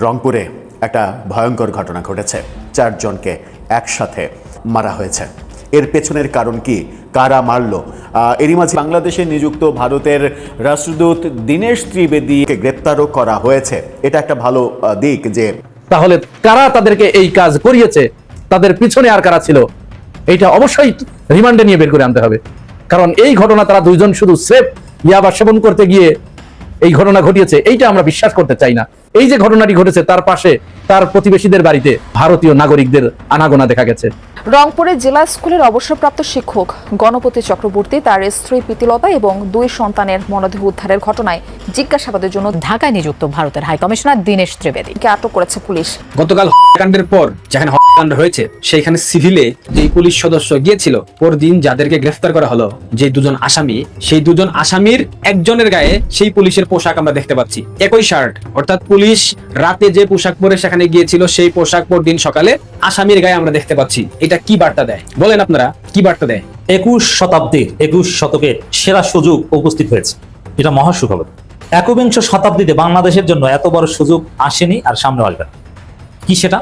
রংপুরে একটা ভয়ঙ্কর ঘটনা ঘটেছে। 4 জনকে একসাথে মারা হয়েছে। এর পেছনের কারণ কি, কারা মারল? এরই মাঝে বাংলাদেশে নিযুক্ত ভারতের রাষ্ট্রদূত দীনেশ ত্রিবেদীকে গ্রেপ্তারও করা হয়েছে। এটা একটা ভালো দিক যে তাহলে কারা তাদেরকে এই কাজ করিয়েছে, তাদের পিছনে আর কারা ছিল, এইটা অবশ্যই রিমান্ডে নিয়ে বের করে আনতে হবে। কারণ এই ঘটনা তারা দুইজন শুধু সেফ ইয়াবা সেবন করতে গিয়ে এই ঘটনা ঘটিয়েছে, এইটা আমরা বিশ্বাস করতে চাই না। এই যে ঘটনাটি ঘটেছে তার পাশে তার প্রতিবেশীদের বাড়িতে ভারতীয় নাগরিকদের আনাগোনা দেখা গেছে। রংপুরে জেলা স্কুলের অবসরপ্রাপ্ত শিক্ষক গণপতি চক্রবর্তী, তার স্ত্রী প্রীতিলতা এবং 2 সন্তানের মরদেহ উদ্ধারের ঘটনায় জিজ্ঞাসাবাদের জন্য ঢাকায় নিযুক্ত ভারতের হাই কমিশনার দীনেশ ত্রিবেদীকে আটক করেছে পুলিশ। গতকাল হত্যাকাণ্ডের পর যেখানে হত্যাকাণ্ড হয়েছে সেইখানে সিভিলে যে পুলিশ সদস্য গিয়েছিল, পরদিন যাদেরকে গ্রেফতার করা হলো, যে 2 জন আসামি, সেই 2 জন আসামির একজনের গায়ে সেই পুলিশের পোশাক আমরা দেখতে পাচ্ছি, একই শার্ট। অর্থাৎ পুলিশ রাতে যে পোশাক পরে সেখানে গিয়েছিল সেই পোশাক পরদিন সকালে আসামির গায়ে আমরা দেখতে পাচ্ছি। এটা কি বার্তা দেয় বলেন আপনারা? কি বার্তা দেয়? 21 শতাব্দীর 21 শতকের সেরা সুযোগ উপস্থিত হয়েছে, এটা মহা সুখবর। 21শ শতাব্দীতে বাংলাদেশের জন্য এত বড় সুযোগ আসেনি, আর সামনে আসবে না। কি সেটা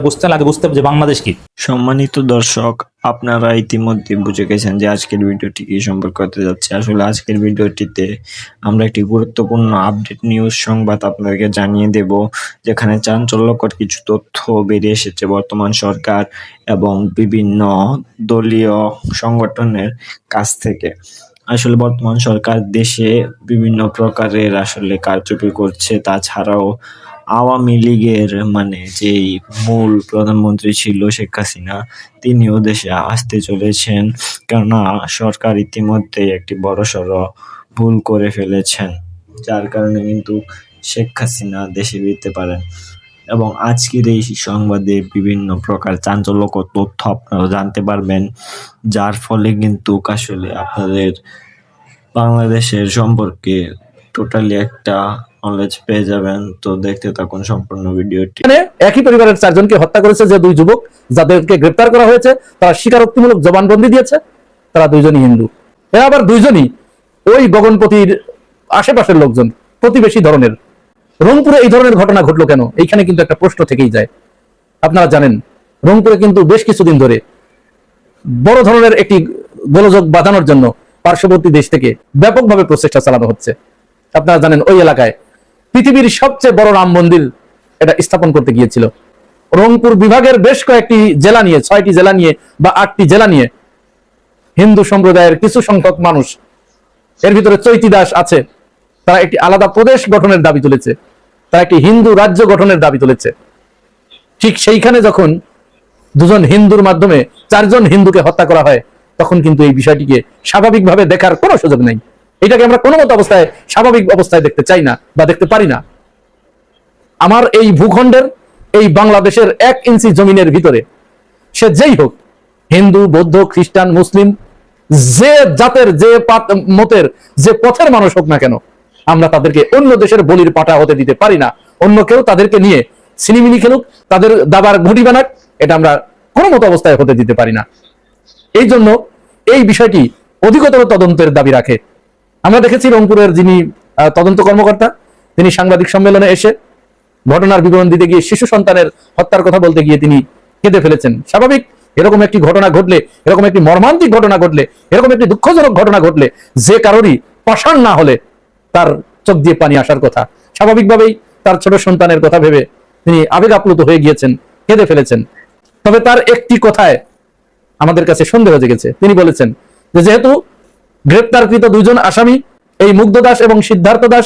বুঝতে লাগে, বুঝতে হবে যে বাংলাদেশ কি। সম্মানিত দর্শক, আপনারা ইতিমধ্যে বুঝে গেছেন যে আজকের ভিডিওটি কি সম্পর্কে হতে যাচ্ছে। আসলে আজকের ভিডিওটিতে আমরা একটি গুরুত্বপূর্ণ আপডেট নিউজ সংবাদ আপনাদেরকে জানিয়ে দেব, যেখানে চাঞ্চল্যকর কিছু তথ্য বেরিয়ে এসেছে বর্তমান সরকার এবং বিভিন্ন দলীয় সংগঠনের কাছ থেকে। আসলে বর্তমান সরকার দেশে বিভিন্ন প্রকারের আসলে কারচুপি করছে। তাছাড়াও আওয়ামী লীগের যেই মূল প্রধানমন্ত্রী ছিল শেখ হাসিনা, তিনিও দেশে আসতে চলেছেন, কেননা সরকার ইতিমধ্যে একটি বড়সড় ভুল করে ফেলেছেন, যার কারণে কিন্তু শেখ হাসিনা দেশে ফিরতে পারেন। এবং আজকের এই সংবাদে বিভিন্ন প্রকার চাঞ্চল্যকর তথ্য আপনারা জানতে পারবেন, যার ফলে কিন্তু আসলে আপনাদের বাংলাদেশের সম্পর্কে টোটালি একটা নলেজ পেয়ে যাবেন। তো দেখতে থাকুন সম্পূর্ণ ভিডিওটি। একই পরিবারের 4 জনকে হত্যা করেছে যে 2 যুবক যাদেরকে গ্রেপ্তার করা হয়েছে, তারা স্বীকারোক্তিমূলক জবানবন্দি দিয়েছে, তারা 2 জনই হিন্দু। এরা আবার 2 জনই ওই গগনপতির আশেপাশের লোকজন, প্রতিবেশী ধরনের। রংপুরে এই ধরনের ঘটনা ঘটলো কেন, এইখানে কিন্তু একটা প্রশ্ন থেকেই যায়। আপনারা জানেন রংপুরে কিন্তু বেশ কিছুদিন ধরে বড় ধরনের একটি গোলযোগ বাঁধানোর জন্য পার্শ্ববর্তী দেশ থেকে ব্যাপকভাবে প্রচেষ্টা চালানো হচ্ছে। আপনারা জানেন ওই এলাকায় পৃথিবীর সবচেয়ে বড় রাম মন্দির এটা স্থাপন করতে গিয়েছিল। রংপুর বিভাগের বেশ কয়েকটি জেলা নিয়ে, 6টি জেলা নিয়ে বা 8টি জেলা নিয়ে হিন্দু সম্প্রদায়ের কিছু সংখ্যক মানুষ, এর ভিতরে চৈতি দাস আছে, তারা একটি আলাদা প্রদেশ গঠনের দাবি তুলেছে, তারা একটি হিন্দু রাজ্য গঠনের দাবি তুলেছে। ঠিক সেইখানে যখন 2 জন হিন্দুর মাধ্যমে 4 জন হিন্দুকে হত্যা করা হয়, তখন কিন্তু এই বিষয়টিকে স্বাভাবিকভাবে দেখার কোনো সুযোগ নেই। এটাকে আমরা কোনো মতো অবস্থায় স্বাভাবিক অবস্থায় দেখতে চাই না বা দেখতে পারি না। আমার এই ভূখণ্ডের, এই বাংলাদেশের 1 ইঞ্চি জমিনের ভিতরে সে যেই হোক, হিন্দু, বৌদ্ধ, খ্রিস্টান, মুসলিম, যে জাতের, যে মতের, যে পথের মানুষ হোক না কেন, আমরা তাদেরকে অন্য দেশের বলির পাঠা হতে দিতে পারি না। অন্য কেউ তাদেরকে নিয়ে সিনিমিনি খেলুক, তাদের দাবার ঘুঁটি বানাক, এটা আমরা কোনো মতো অবস্থায় হতে দিতে পারি না। এই জন্য এই বিষয়টি অধিকতর তদন্তের দাবি রাখে। আমরা দেখেছি রংপুরের যিনি তদন্ত কর্মকর্তা, তিনি সাংবাদিক সম্মেলনে এসে ঘটনার বিবরণ দিতে গিয়ে শিশু সন্তানের হত্যার কথা বলতে গিয়ে তিনি কেঁদে ফেলেছেন। স্বাভাবিক, এরকম একটি ঘটনা ঘটলে, এরকম একটি মর্মান্তিক ঘটনা ঘটলে, এরকম একটি দুঃখজনক ঘটনা ঘটলে যে কারোরই পাষাণ না হলে তার চোখ দিয়ে পানি আসার কথা। স্বাভাবিকভাবেই তার ছোট সন্তানের কথা ভেবে তিনি আবেগ আপ্লুত হয়ে গিয়েছেন, কেঁদে ফেলেছেন। তবে তার একটি কথায় আমাদের কাছে সন্দেহ জেগেছে। তিনি বলেছেন যে যেহেতু গ্রেপ্তারকৃত 2 জন আসামি, এই মুগ্ধ দাস এবং সিদ্ধার্থ দাস,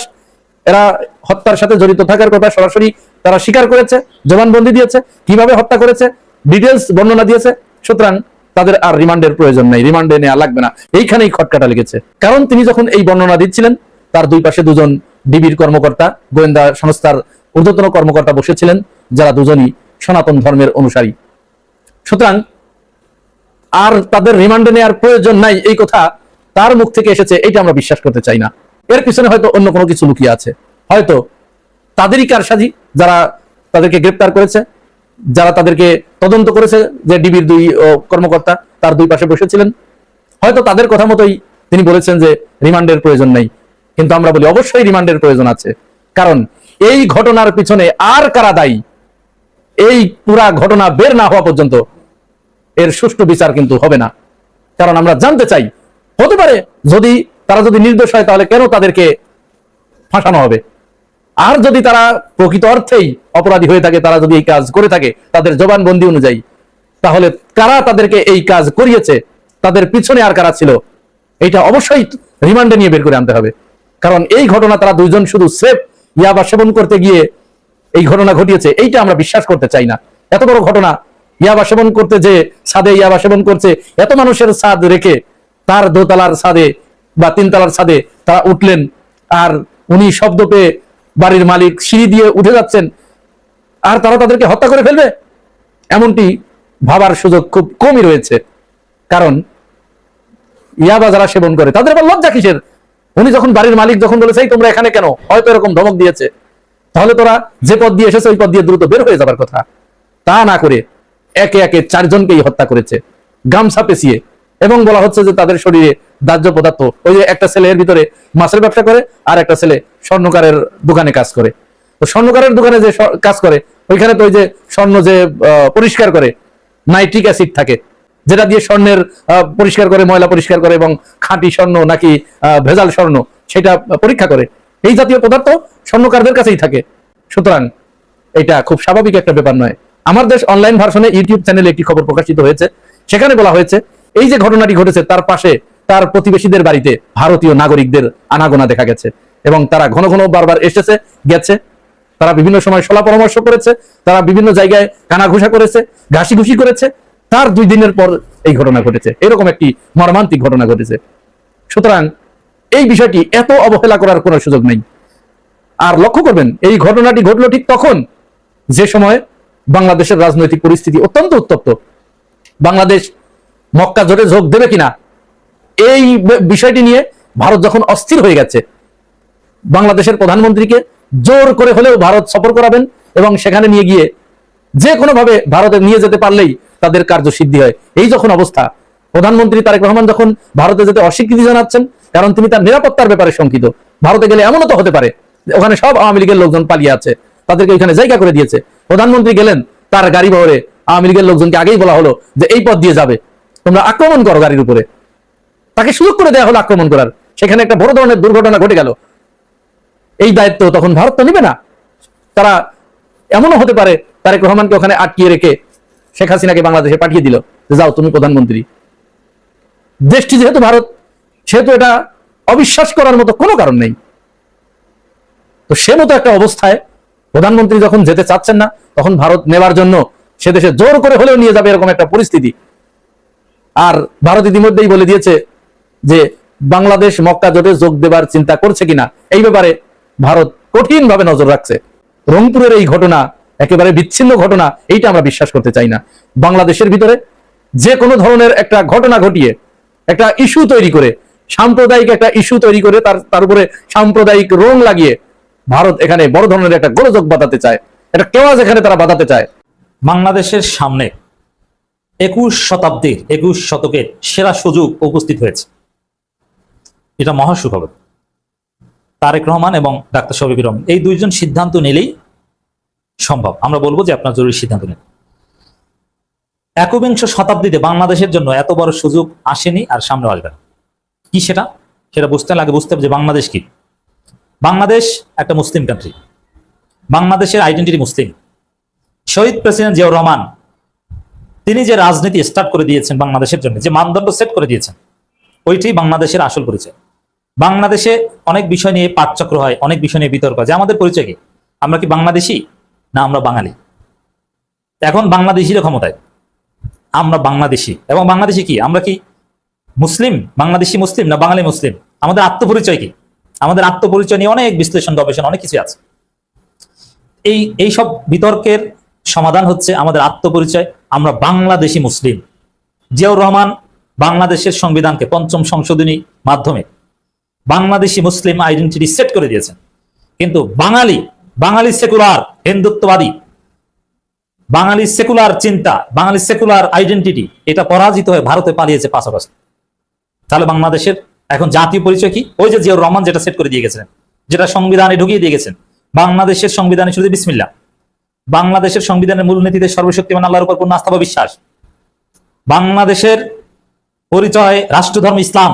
এরা হত্যার সাথে জড়িত থাকার কথা সরাসরি তারা স্বীকার করেছে, জবানবন্দি দিয়েছে, কিভাবে হত্যা করেছে ডিটেলস বর্ণনা দিয়েছে, সুতরাং তাদের আর রিমান্ডের প্রয়োজন নেই, রিমান্ডে নেওয়া লাগবে না। এইখানেই খটকাটা লেগেছে। কারণ তিনি যখন এই বর্ণনা দিচ্ছিলেন, তার 2 পাশে 2 জন ডিবির কর্মকর্তা, গোয়েন্দা সংস্থার ঊর্ধ্বতন কর্মকর্তা বসেছিলেন, যারা 2 জনই সনাতন ধর্মের অনুসারী। সুতরাং আর তাদের রিমান্ডে নেওয়ার প্রয়োজন নাই, এই কথা তার মুখ থেকে এসেছে, এটা আমরা বিশ্বাস করতে চাই না। এর পিছনে হয়তো অন্য কোনো কিছু লুকিয়ে আছে, হয়তো তাদেরই কারসাজি, যারা তাদেরকে গ্রেপ্তার করেছে, যারা তাদেরকে তদন্ত করেছে, যে ডিবির 2 কর্মকর্তা তার 2 পাশে বসেছিলেন, হয়তো তাদের কথা মতোই তিনি বলেছেন যে রিমান্ডের প্রয়োজন নেই। কিন্তু আমরা বলি অবশ্যই রিমান্ডের প্রয়োজন আছে। কারণ এই ঘটনার পিছনে আর কারা দায়ী, এই পুরা ঘটনা বের না হওয়া পর্যন্ত এর সুষ্ঠু বিচার কিন্তু হবে না। কারণ আমরা জানতে চাই, হতে পারে তারা যদি নির্দোষ হয় তাহলে কেন তাদেরকে ফাঁসানো হবে, আর যদি তারা প্রকৃত অর্থেই অপরাধী হয়ে থাকে, তারা যদি এই কাজ করে থাকে তাদের জবানবন্দি অনুযায়ী, তাহলে কারা তাদেরকে এই কাজ করিয়েছে, তাদের পিছনে আর কারা ছিল, এটা অবশ্যই রিমান্ডে নিয়ে বের করে আনতে হবে। কারণ এই ঘটনা তারা দুইজন শুধু সেফ ইয়াবা সেবন করতে গিয়ে এই ঘটনা ঘটিয়েছে, এইটা আমরা বিশ্বাস করতে চাই না। এত বড় ঘটনা, ইয়াবা সেবন করতে যে ছাদে ইয়াবা সেবন করছে, এত মানুষের ছাদ রেখে তার দোতলার ছাদে বা তিনতলার ছাদে তারা উঠলেন, আর উনি শব্দ পেয়ে বাড়ির মালিক সিঁড়ি দিয়ে উঠে যাচ্ছেন, আর তারা তাদেরকে হত্যা করে ফেলবে, এমনটি ভাবার সুযোগ খুব কমই রয়েছে। কারণ ইয়াবা যারা সেবন করে তাদের আবার লজ্জা কিসের? উনি যখন বাড়ির মালিক যখন বলেছে এই তোমরা এখানে কেন, হয়তো এরকম ধমক দিয়েছে, তাহলে তোরা যে পথ দিয়ে এসেছে ওই পথ দিয়ে দ্রুত বের হয়ে যাবার কথা। তা না করে একে একে 4 জনকেই হত্যা করেছে গামছা পেঁচিয়ে, এবং বলা হচ্ছে যে তাদের শরীরে দাহ্য পদার্থ, ওই যে একটা ছেলে এর ভিতরে মাছের ব্যবসা করে, আর একটা ছেলে স্বর্ণকারের দোকানে কাজ করে। তো স্বর্ণকারের দোকানে যে কাজ করে ওইখানে তো ওই যে স্বর্ণ যে পরিষ্কার করে নাইট্রিক অ্যাসিড থাকে, যেটা দিয়ে স্বর্ণের পরিষ্কার করে, ময়লা পরিষ্কার করে, এবং খাঁটি স্বর্ণ নাকি ভেজাল স্বর্ণ সেটা পরীক্ষা করে। এই জাতীয় পদার্থ স্বর্ণকারদের কাছেই থাকে। সুতরাং এটা খুব স্বাভাবিক একটা ব্যাপার নয়। আমার দেশ অনলাইন ভার্সনে ইউটিউব চ্যানেলে একটি খবর প্রকাশিত হয়েছে, সেখানে বলা হয়েছে এই যে ঘটনাটি ঘটেছে তার পাশে তার প্রতিবেশীদের বাড়িতে ভারতীয় নাগরিকদের আনাগোনা দেখা গেছে, এবং তারা ঘন ঘন বারবার এসেছে গেছে, তারা বিভিন্ন সময় সলা পরামর্শ করেছে, তারা বিভিন্ন জায়গায় কানাঘুষা করেছে, ঘাসি ঘুষি করেছে। তার 2 দিনের পর এই ঘটনা ঘটেছে, এরকম একটি মর্মান্তিক ঘটনা ঘটেছে। সুতরাং এই বিষয়টি এত অবহেলা করার কোনো সুযোগ নেই। আর লক্ষ্য করবেন, এই ঘটনাটি ঘটলো ঠিক তখন যে সময় বাংলাদেশের রাজনৈতিক পরিস্থিতি অত্যন্ত উত্তপ্ত। বাংলাদেশ মক্কা জোটে যোগ দেবে কিনা এই বিষয়টি নিয়ে ভারত যখন অস্থির হয়ে গেছে, বাংলাদেশের প্রধানমন্ত্রীকে জোর করে হলেও ভারত সফর করাবেন, এবং সেখানে নিয়ে গিয়ে যে কোনো ভাবে ভারতে নিয়ে যেতে পারলেই তাদের কার্যসিদ্ধি হয়। এই যখন অবস্থা, প্রধানমন্ত্রী তারেক রহমান যখন ভারতে যেতে অস্বীকৃতি জানাচ্ছেন, কারণ তিনি তার নিরাপত্তার ব্যাপারে শঙ্কিত। ভারতে গেলে এমনও তো হতে পারে ওখানে সব আওয়ামী লীগের লোকজন পালিয়ে আছে, তাদেরকে ওইখানে জায়গা করে দিয়েছে। প্রধানমন্ত্রী গেলেন, তার গাড়ি বহরে আওয়ামী লীগের লোকজনকে আগেই বলা হলো যে এই পথ দিয়ে যাবে, তোমরা আক্রমণ করো গাড়ির উপরে। তাকে সুযোগ করে দেওয়া হলো আক্রমণ করার, সেখানে একটা বড় ধরনের দুর্ঘটনা ঘটে গেল। এই দায়িত্ব তখন ভারত তো নিবে না। তারা এমনও হতে পারে তারেক রহমানকে ওখানে আটকিয়ে রেখে শেখ হাসিনাকে বাংলাদেশে পাঠিয়ে দিল, যাও তুমি প্রধানমন্ত্রী। দেশটি যেহেতু ভারত, সেহেতু এটা অবিশ্বাস করার মতো কোনো কারণ নেই। তো সে মতো একটা অবস্থায় প্রধানমন্ত্রী যখন যেতে চাচ্ছেন না, তখন ভারত নেবার জন্য সে দেশে জোর করে হলেও নিয়ে যাবে, এরকম একটা পরিস্থিতি। আর ভারত ইতিমধ্যেই বলে দিয়েছে যে বাংলাদেশ মক্কা জোটে যোগ দেবার চিন্তা করছে কিনা এই ব্যাপারে ভারত কঠিন ভাবে নজর রাখছে। রংপুরের এই ঘটনা একেবারে বিচ্ছিন্ন ঘটনা, এইটা আমরা বিশ্বাস করতে চাই না। বাংলাদেশের ভিতরে যে কোনো ধরনের একটা ঘটনা ঘটিয়ে একটা ইস্যু তৈরি করে, সাম্প্রদায়িক একটা ইস্যু তৈরি করে তার উপরে সাম্প্রদায়িক রং লাগিয়ে ভারত এখানে বড় ধরনের একটা গোলযোগ বাঁধাতে চায়, একটা কেওয়াজ এখানে তারা বাঁধাতে চায়। বাংলাদেশের সামনে 21 শতাব্দীর 21 শতকের সেরা সুযোগ উপস্থিত হয়েছে। এটা মহা সুখবর। তারেক রহমান এবং ডাক্তার শফিকুর রহমান এই 2 জন সিদ্ধান্ত নিলেই সম্ভব। আমরা বলবো যে আপনার জরুরি সিদ্ধান্ত নিন। 21 শতাব্দীতে বাংলাদেশের জন্য এত বড় সুযোগ আসেনি, আর সামনে আসবে না। কি সেটা বুঝতে লাগে, বুঝতে হবে যে বাংলাদেশ কি। বাংলাদেশ একটা মুসলিম কান্ট্রি, বাংলাদেশের আইডেন্টিটি মুসলিম। শহীদ প্রেসিডেন্ট জিয়াউর রহমান তিনি যে রাজনীতি স্টার্ট করে দিয়েছেন বাংলাদেশের জন্য, যে মানদণ্ড সেট করে দিয়েছেন, ওইটাই বাংলাদেশের আসল পরিচয়। বাংলাদেশে অনেক বিষয় নিয়ে পাঠচক্র হয়, অনেক বিষয় নিয়ে বিতর্ক হয় যে আমাদের পরিচয় কি, আমরা কি বাংলাদেশি না আমরা বাঙালি। এখন বাংলাদেশিরা ক্ষমতায়, আমরা বাংলাদেশি, এবং বাংলাদেশি কি, আমরা কি মুসলিম, বাংলাদেশি মুসলিম না বাঙালি মুসলিম, আমাদের আত্মপরিচয় কি। আমাদের আত্মপরিচয় নিয়ে অনেক বিশ্লেষণ গবেষণা অনেক কিছু আছে। এই সব বিতর্কের সমাধান হচ্ছে আমাদের আত্মপরিচয়, আমরা বাংলাদেশি মুসলিম। জিয়াউর রহমান বাংলাদেশের সংবিধানকে 5ম সংশোধনী মাধ্যমে বাংলাদেশি মুসলিম আইডেন্টিটি সেট করে দিয়েছেন। কিন্তু বাঙালি সেকুলার হিন্দুত্ববাদী, বাঙালি সেকুলার চিন্তা, বাঙালি সেকুলার আইডেন্টিটি এটা পরাজিত হয়ে ভারতে পালিয়েছে পাশাপাশি। তাহলে বাংলাদেশের এখন জাতীয় পরিচয় কি? ওই যে জিয়াউর রহমান যেটা সেট করে দিয়ে গেছেন, যেটা সংবিধানে ঢুকিয়ে দিয়ে গেছেন, বাংলাদেশের সংবিধানে শুধু বিসমিল্লাহ, বাংলাদেশের সংবিধানের মূলনীতিতে সর্বশক্তিমান আল্লাহর উপর পূর্ণ আস্থা বা বিশ্বাস, বাংলাদেশের পরিচয় রাষ্ট্রধর্ম ইসলাম,